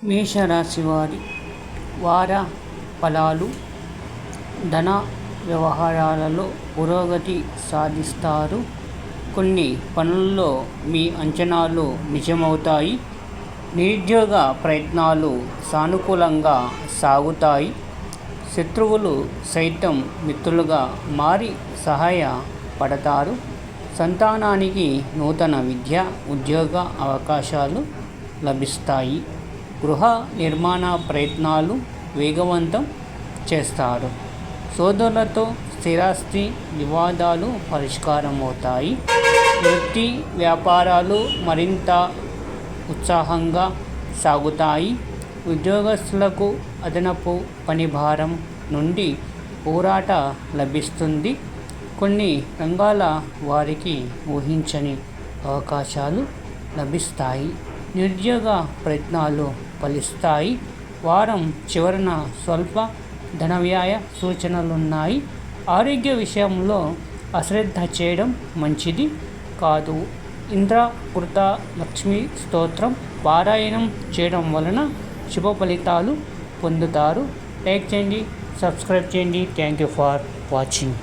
మేషరాశి వారి వార ఫలాలు. ధన వ్యవహారాలలో పురోగతి సాధిస్తారు. కొన్ని పనుల్లో మీ అంచనాలు నిజమవుతాయి. నిరుద్యోగ ప్రయత్నాలు సానుకూలంగా సాగుతాయి. శత్రువులు సైతం మిత్రులుగా మారి సహాయపడతారు. సంతానానికి నూతన విద్య, ఉద్యోగ అవకాశాలు లభిస్తాయి. గృహ నిర్మాణ ప్రయత్నాలు వేగవంతం చేస్తారు. సోదరులతో స్థిరాస్తి వివాదాలు పరిష్కారమవుతాయి. వృత్తి వ్యాపారాలు మరింత ఉత్సాహంగా సాగుతాయి. ఉద్యోగస్తులకు అదనపు పనిభారం నుండి ఊరట లభిస్తుంది. కొన్ని రంగాల వారికి ఊహించని అవకాశాలు లభిస్తాయి. నిరుద్యోగ ప్రయత్నాలు ఫలిస్తాయి. వారం చివరన స్వల్ప ధన వ్యయ సూచనలున్నాయి. ఆరోగ్య విషయంలో అశ్రద్ధ చేయడం మంచిది కాదు. ఇంద్రకృత లక్ష్మీ స్తోత్రం పారాయణం చేయడం వలన శుభ ఫలితాలు పొందుతారు. లైక్ చేయండి, సబ్స్క్రైబ్ చేయండి. Thank you for watching.